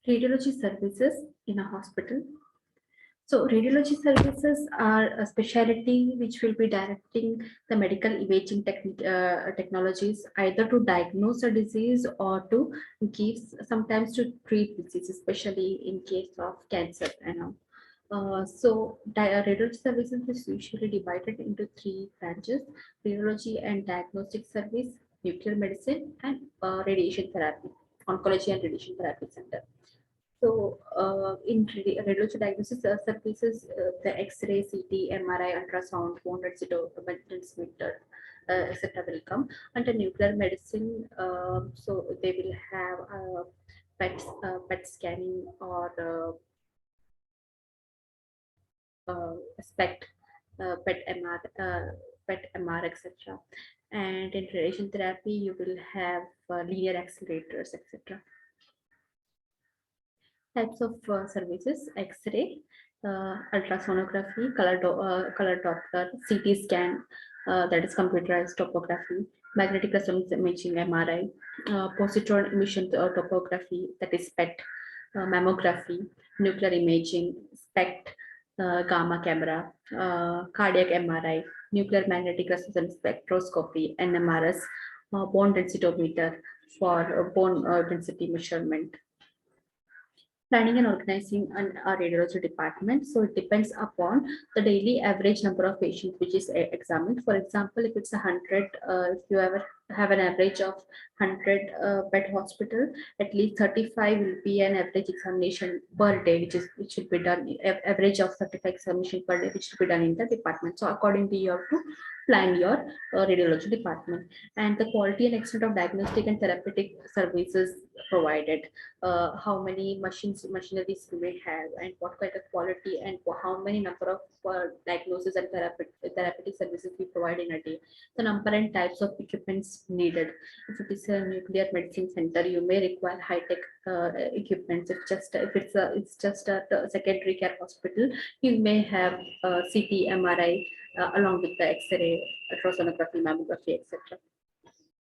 Radiology services in a hospital. So radiology services are a specialty which will be directing the medical imaging technologies either to diagnose a disease or to give, sometimes to treat disease, especially in case of cancer. Radiology services is usually divided into three branches: radiology and diagnostic service, nuclear medicine, and radiation therapy, oncology and radiation therapy center. So, in radiology diagnosis services, the X-ray, CT, MRI, ultrasound, bone transmitter, etc. will come. Under nuclear medicine, so they will have PET scanning or SPECT, PET MR, etc. And in radiation therapy, you will have linear accelerators, etc. Types of services: X-ray, ultrasonography, color Doppler, CT scan, that is computerized topography, magnetic resonance imaging (MRI), positron emission topography, that is PET, mammography, nuclear imaging, SPECT, gamma camera, cardiac MRI, nuclear magnetic resonance spectroscopy, NMRS, bone densitometer for bone density measurement. Planning and organizing a radiology department. So it depends upon the daily average number of patients which is examined. For example, if it's 100, if you ever have an average of 100 bed hospital, at least 35 will be an average examination per day, which should be done, average of 35 examination per day, which should be done in the department. So accordingly, you have to plan your radiology department. And the quality and extent of diagnostic and therapeutic services provided, how many machineries you may have, and what kind of quality, and how many number of diagnosis and therapeutic services we provide in a day, the number and types of equipments needed. If it is a nuclear medicine center, you may require high-tech equipments. If it's just a secondary care hospital, you may have CT, MRI, along with the X-ray, ultrasonography, mammography, etc.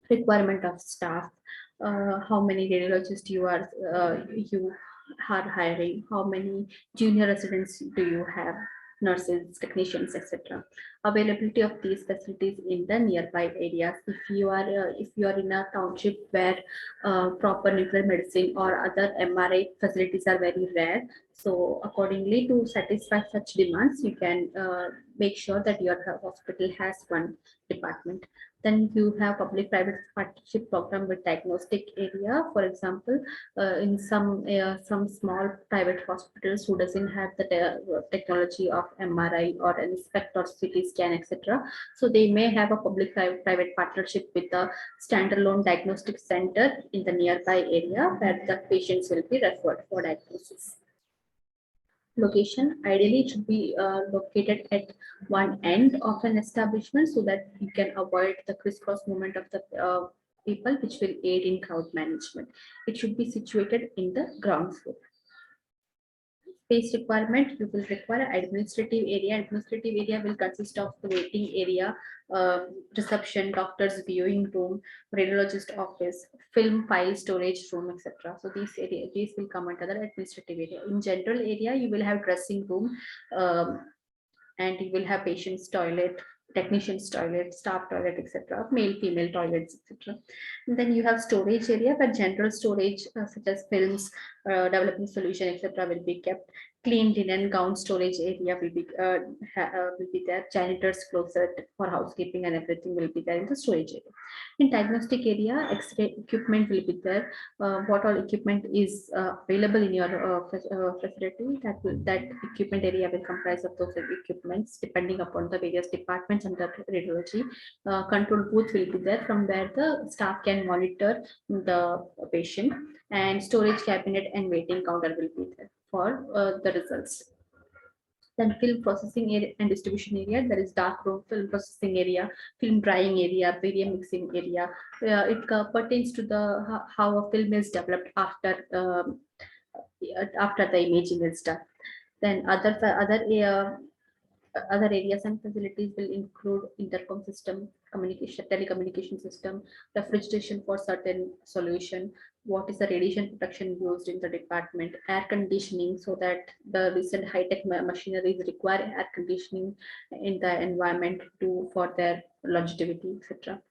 Requirement of staff, how many radiologists you are hiring, how many junior residents do you have, nurses, technicians, etc. Availability of these facilities in the nearby areas. If you are in a township where proper nuclear medicine or other MRI facilities are very rare, so accordingly, to satisfy such demands, you can make sure that your hospital has one department. Then you have public-private partnership program with diagnostic area. For example, in some small private hospitals who doesn't have the technology of MRI or an SPECT or CT scan, etc. So they may have a public-private partnership with a standalone diagnostic center in the nearby area where the patients will be referred for diagnosis. Location, ideally it should be located at one end of an establishment so that you can avoid the crisscross movement of the people, which will aid in crowd management. It should be situated in the ground floor. Space requirement, you will require administrative area. Administrative area will consist of the waiting area, reception, doctor's viewing room, radiologist office, film file storage room, etc. So these will come under the administrative area. In general area, you will have dressing room, and you will have patient's toilet, technician's toilet, staff toilet, etc., male, female toilets, etc. And then you have storage area where general storage such as films, developing solution, etc., will be kept. Clean linen, gown storage area will be there. Janitor's closet for housekeeping and everything will be there in the storage area. In diagnostic area, X-ray equipment will be there. What all equipment is available in your facility, that equipment area will comprise of those equipments depending upon the various departments under radiology. Control booth will be there from where the staff can monitor the patient, and storage cabinet and waiting counter will be there for the results. Then film processing area and distribution area, there is dark room, film processing area, film drying area, video mixing area. It pertains to the how a film is developed after the imaging is done. Then other areas and facilities will include intercom system, communication, telecommunication system, refrigeration for certain solution, what is the radiation protection used in the department, air conditioning, so that the recent high-tech machineries require air conditioning in the environment to for their longevity, etc.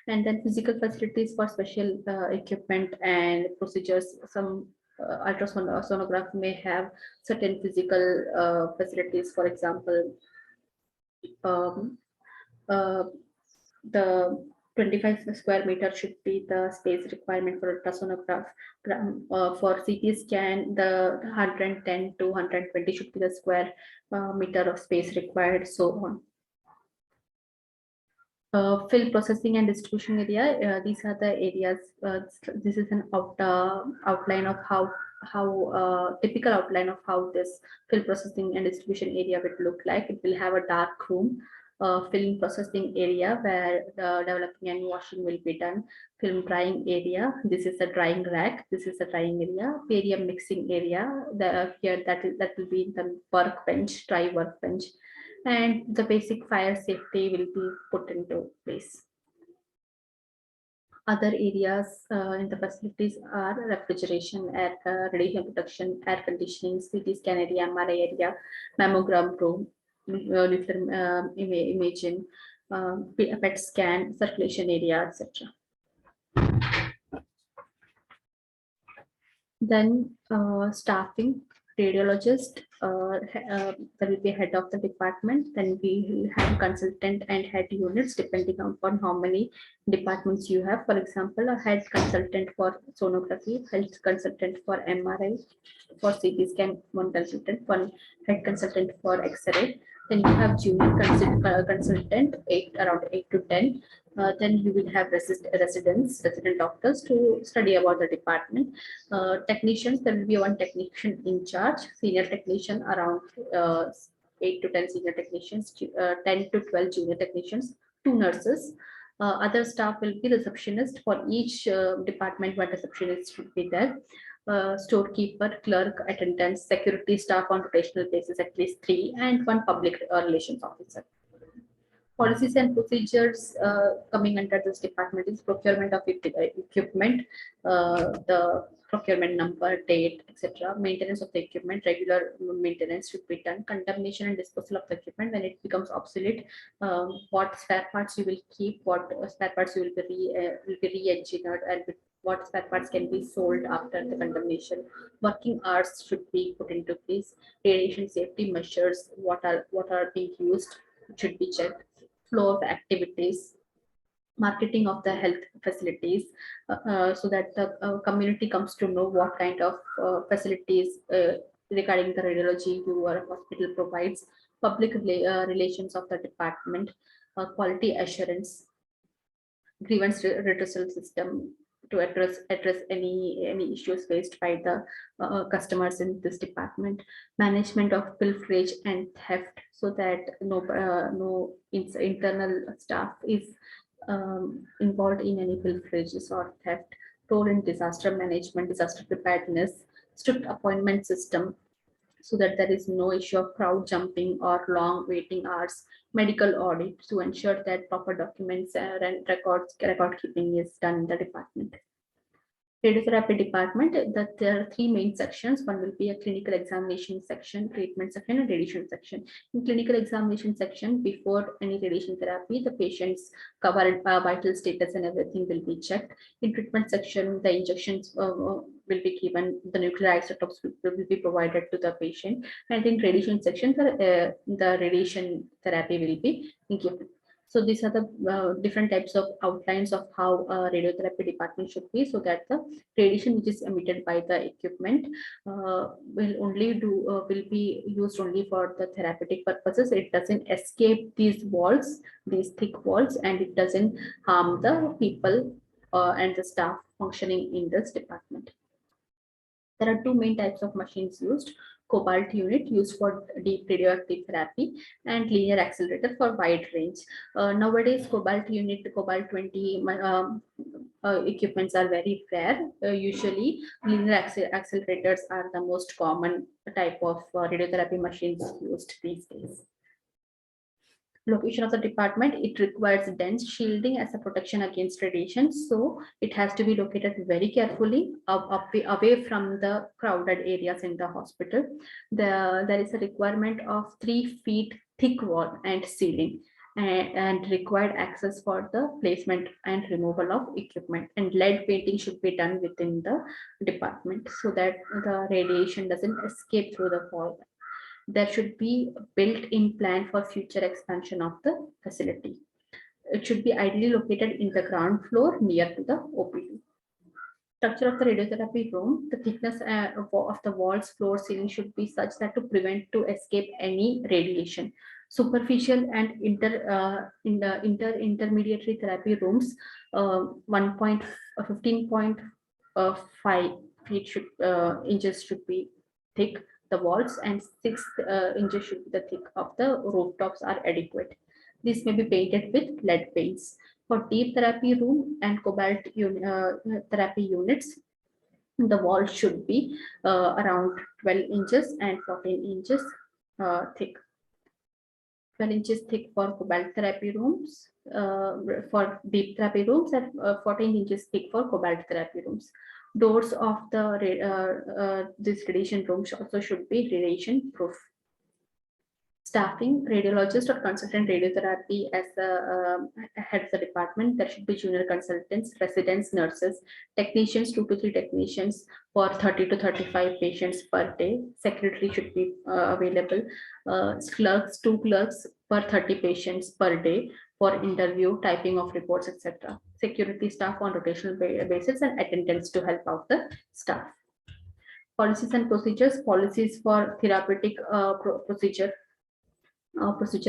And then physical facilities for special equipment and procedures. Some ultrasonograph may have certain physical facilities. For example, um, uh, the 25 square meter should be the space requirement for ultrasonograph. For CT scan, the 110 to 120 should be the square meter of space required, so on. Film processing and distribution area. These are the areas. This is an outline of how typical outline of how this film processing and distribution area would look like. It will have a dark room, film processing area where the developing and washing will be done. Film drying area. This is a drying rack. This is a drying area. Barium mixing area. Here that will be the workbench, dry workbench, and the basic fire safety will be put into place. Other areas in the facilities are refrigeration, radiation protection, air conditioning, CT scan area, MRI area, mammogram room, nuclear imaging, PET scan, circulation area, etc. Then staffing, radiologist, there will be head of the department. Then we will have consultant and head units depending upon how many departments you have. For example, a head consultant for sonography, head consultant for MRI, for CT scan, one consultant, one head consultant for X-ray. Then you have junior consultant, around 8 to 10. Then you will have resident doctors to study about the department. Technicians, there will be one technician in charge, senior technician around 8 to 10 senior technicians, 10 to 12 junior technicians, 2 nurses. Other staff will be receptionist. For each department, one receptionist should be there. Storekeeper, clerk, attendants, security staff on rotational basis, at least 3, and 1 public relations officer. Policies and procedures coming under this department is procurement of equipment, the procurement number, date, etc. Maintenance of the equipment, regular maintenance should be done. Contamination and disposal of the equipment when it becomes obsolete. What spare parts you will keep, what spare parts you will be re-engineered, and what spare parts can be sold after the contamination. Working hours should be put into place. Radiation safety measures, what are being used, should be checked. Flow of activities, marketing of the health facilities, so that the community comes to know what kind of facilities regarding the radiology your hospital provides. Public relations of the department, quality assurance, grievance redressal system to address any issues faced by the customers in this department. Management of pilferage and theft, so that no internal staff is involved in any pilferages or theft. Role in disaster management, disaster preparedness, strict appointment system, so that there is no issue of crowd jumping or long waiting hours. Medical audit to ensure that proper documents and record keeping is done in the department. Radiotherapy department, that there are 3 main sections. One will be a clinical examination section, treatment section, and radiation section. In clinical examination section, before any radiation therapy, the patient's covered vital status and everything will be checked. In treatment section, the injections will be given, the nuclear isotopes will be provided to the patient. And in radiation section, the radiation therapy will be given. So these are the different types of outlines of how radiotherapy department should be, so that the radiation which is emitted by the equipment will be used only for the therapeutic purposes. It doesn't escape these walls, these thick walls, and it doesn't harm the people and the staff functioning in this department. There are 2 main types of machines used: cobalt unit used for deep radioactive therapy, and linear accelerator for wide range. Nowadays, cobalt unit, cobalt 20 equipments are very rare. Usually, linear accelerators are the most common type of radiotherapy machines used these days. Location of the department, it requires dense shielding as a protection against radiation. So it has to be located very carefully away from the crowded areas in the hospital. There is a requirement of 3 feet thick wall and ceiling, and required access for the placement and removal of equipment, and lead painting should be done within the department so that the radiation doesn't escape through the wall. There should be built-in plan for future expansion of the facility. It should be ideally located in the ground floor near to the OPD. Structure of the radiotherapy room, the thickness of the walls, floor, ceiling should be such that to prevent to escape any radiation. Superficial and intermediary therapy rooms, 15.5 feet inches should be thick. The walls and 6 inches should be the thick of the rooftops are adequate. This may be painted with lead paints. For deep therapy room and cobalt therapy units, the wall should be around 12 inches and 14 inches thick. 12 inches thick for cobalt therapy rooms, for deep therapy rooms, and 14 inches thick for cobalt therapy rooms. Doors of the this radiation rooms also should be radiation proof. Staffing, radiologist or consultant radiotherapy as the head of the department. There should be junior consultants, residents, nurses, technicians, 2 to 3 technicians for 30 to 35 patients per day. Secretary should be available. Clerks, 2 clerks per 30 patients per day for interview, typing of reports, etc. Security staff on rotational basis and attendants to help out the staff. Policies and procedures, policies for therapeutic procedure,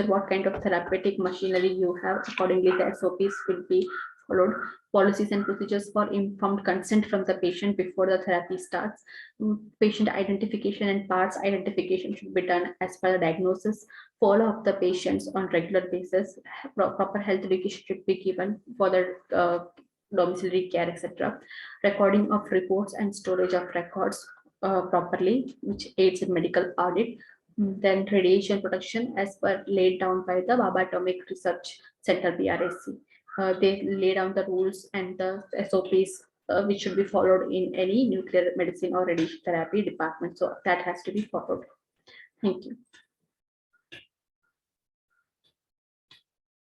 what kind of therapeutic machinery you have. Accordingly, the SOPs will be followed. Policies and procedures for informed consent from the patient before the therapy starts. Patient identification and parts identification should be done as per the diagnosis. Follow up the patients on regular basis. Proper health education should be given for the domiciliary care, etc. Recording of reports and storage of records properly, which aids in medical audit. Then radiation protection as per laid down by the Baba Atomic Research Center, BRSC. They lay down the rules and the SOPs which should be followed in any nuclear medicine or radiation therapy department. So that has to be followed. Thank you.